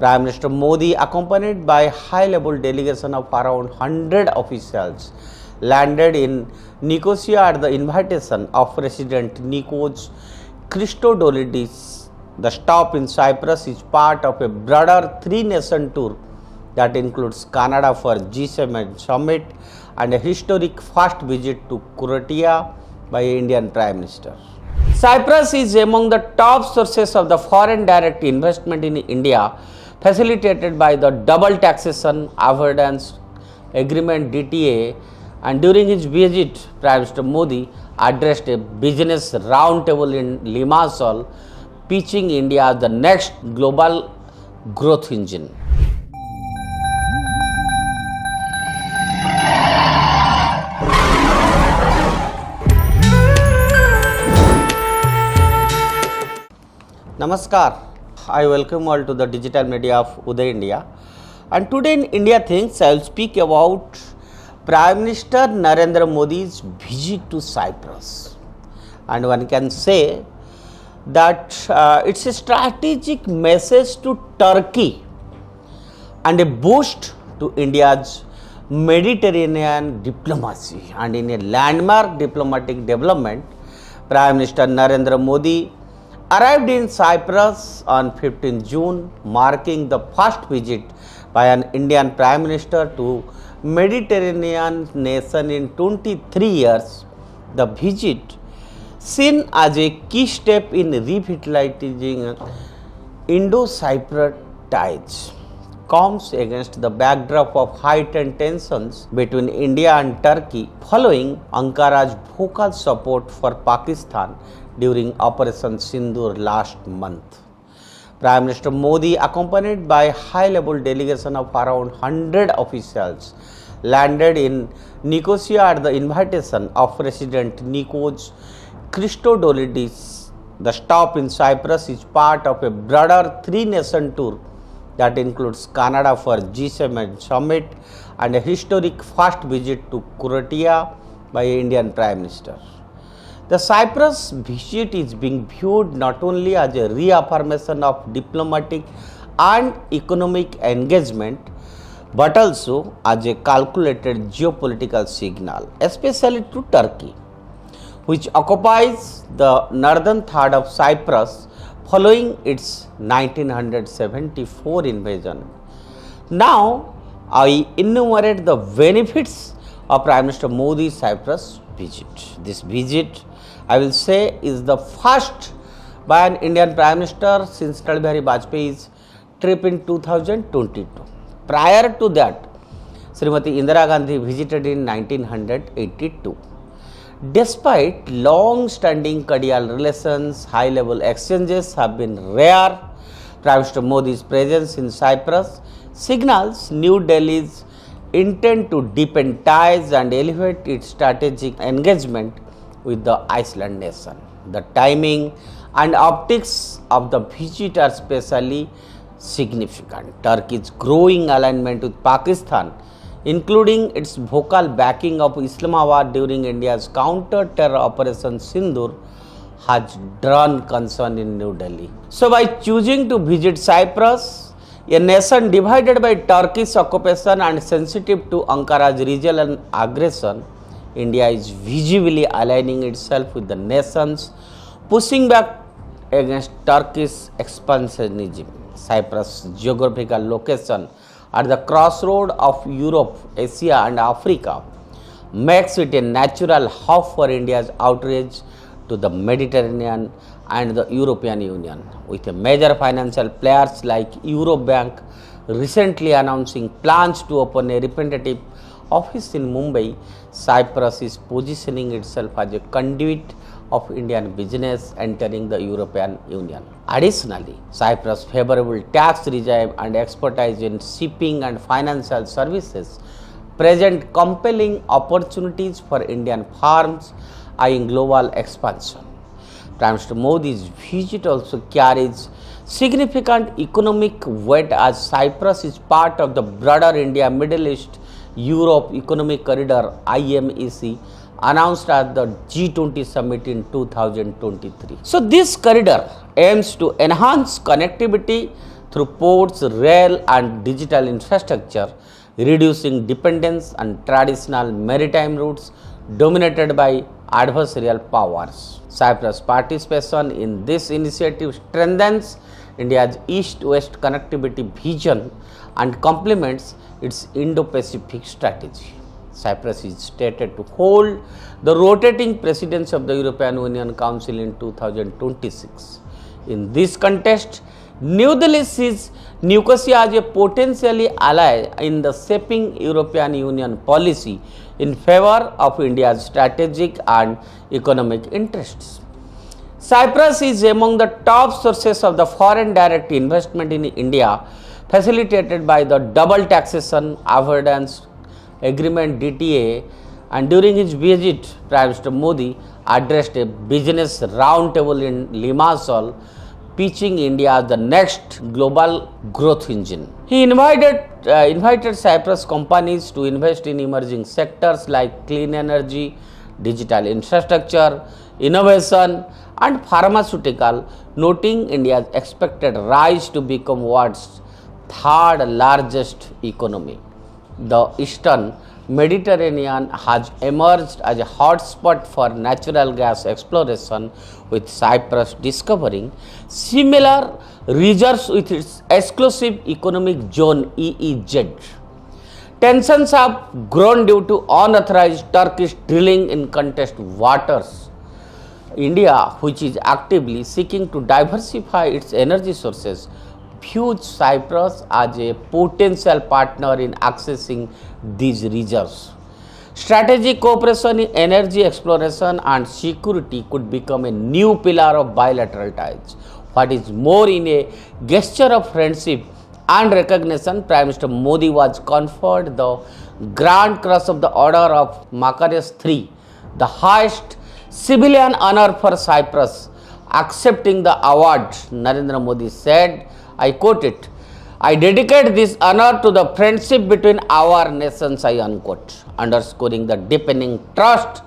Prime Minister Modi, accompanied by a high-level delegation of around 100 officials, landed in Nicosia at the invitation of President Nikos Christodoulidis. The stop in Cyprus is part of a broader three-nation tour that includes Canada for G7 summit and a historic first visit to Croatia by Indian Prime Minister. Cyprus is among the top sources of the foreign direct investment in India, facilitated by the double taxation avoidance agreement DTA, and during his visit, Prime Minister Modi addressed a business roundtable in Limassol, pitching India as the next global growth engine. Namaskar, I welcome all to the digital media of Uday India, and today in India Things I will speak about Prime Minister Narendra Modi's visit to Cyprus, and one can say that it's a strategic message to Turkey and a boost to India's Mediterranean diplomacy. And in a landmark diplomatic development, Prime Minister Narendra Modi arrived in Cyprus on 15 June, marking the first visit by an Indian Prime Minister to Mediterranean nation in 23 years. The visit, seen as a key step in revitalizing Indo-Cypriot ties, comes against the backdrop of heightened tensions between India and Turkey following Ankara's vocal support for Pakistan during Operation Sindoor last month. Prime Minister Modi, accompanied by a high-level delegation of around 100 officials, landed in Nicosia at the invitation of President Nikos Christodoulidis. The stop in Cyprus is part of a broader three-nation tour that includes Canada for G7 summit and a historic first visit to Croatia by Indian Prime Minister. The Cyprus visit is being viewed not only as a reaffirmation of diplomatic and economic engagement, but also as a calculated geopolitical signal, especially to Turkey, which occupies the northern third of Cyprus following its 1974 invasion. Now, I enumerate the benefits of Prime Minister Modi's Cyprus visit. This visit, I will say, is the first by an Indian Prime Minister since Atal Bihari Vajpayee's trip in 2022. Prior to that, Srimati Indira Gandhi visited in 1982. Despite long-standing cordial relations, high-level exchanges have been rare. Prime Minister Modi's presence in Cyprus signals New Delhi's intent to deepen ties and elevate its strategic engagement with the Iceland nation. The timing and optics of the visit are especially significant. Turkey's growing alignment with Pakistan, including its vocal backing of Islamabad during India's counter-terror Operation Sindoor, has drawn concern in New Delhi. So, by choosing to visit Cyprus, a nation divided by Turkish occupation and sensitive to Ankara's regional aggression, India is visibly aligning itself with the nations pushing back against Turkish expansionism. Cyprus' geographical location at the crossroad of Europe, Asia and Africa makes it a natural hub for India's outreach to the Mediterranean and the European Union, with a major financial players like Europe Bank recently announcing plans to open a representative office in Mumbai. Cyprus is positioning itself as a conduit of Indian business entering the European Union. Additionally, Cyprus' favorable tax regime and expertise in shipping and financial services present compelling opportunities for Indian firms eyeing global expansion. Prime Minister Modi's visit also carries significant economic weight as Cyprus is part of the broader India, Middle East, Europe Economic Corridor (IMEC) announced at the G20 summit in 2023. So this corridor aims to enhance connectivity through ports, rail, and digital infrastructure, reducing dependence on traditional maritime routes dominated by adversarial powers. Cyprus' participation in this initiative strengthens India's east-west connectivity vision and complements its Indo-Pacific strategy. Cyprus is stated to hold the rotating presidency of the European Union Council in 2026. In this context, New Delhi sees Nicosia as a potentially ally in the shaping European Union policy in favor of India's strategic and economic interests. Cyprus is among the top sources of the foreign direct investment in India, facilitated by the double taxation avoidance agreement DTA, and during his visit, Prime Minister Modi addressed a business roundtable in Limassol, pitching India as the next global growth engine. He invited Cyprus companies to invest in emerging sectors like clean energy, digital infrastructure, innovation, and pharmaceutical, noting India's expected rise to become world's third largest economy. The Eastern Mediterranean has emerged as a hotspot for natural gas exploration, with Cyprus discovering similar reserves with its exclusive economic zone EEZ. Tensions have grown due to unauthorized Turkish drilling in contested waters. India, which is actively seeking to diversify its energy sources, views Cyprus as a potential partner in accessing these reserves. Strategic cooperation in energy exploration and security could become a new pillar of bilateral ties. What is more, in a gesture of friendship and recognition, Prime Minister Modi was conferred the Grand Cross of the Order of Macaris III, the highest civilian honor for Cyprus. Accepting the award, Narendra Modi said, I quote it, I dedicate this honor to the friendship between our nations, I unquote, underscoring the deepening trust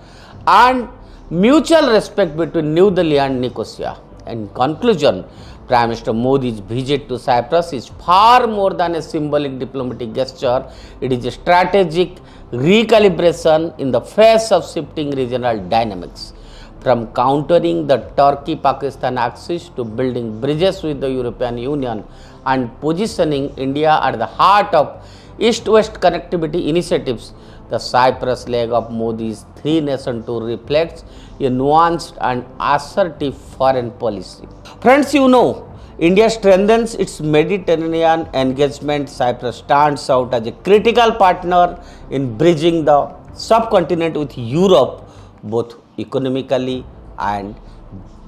and mutual respect between New Delhi and Nicosia. In conclusion, Prime Minister Modi's visit to Cyprus is far more than a symbolic diplomatic gesture. It is a strategic recalibration in the face of shifting regional dynamics. From countering the Turkey-Pakistan axis to building bridges with the European Union and positioning India at the heart of East-West connectivity initiatives, the Cyprus leg of Modi's three-nation tour reflects a nuanced and assertive foreign policy. Friends, you know, India strengthens its Mediterranean engagement. Cyprus stands out as a critical partner in bridging the subcontinent with Europe, both economically and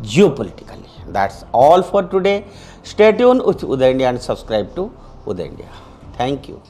geopolitically. That's all for today. Stay tuned with Uday India and subscribe to Uday India. Thank you.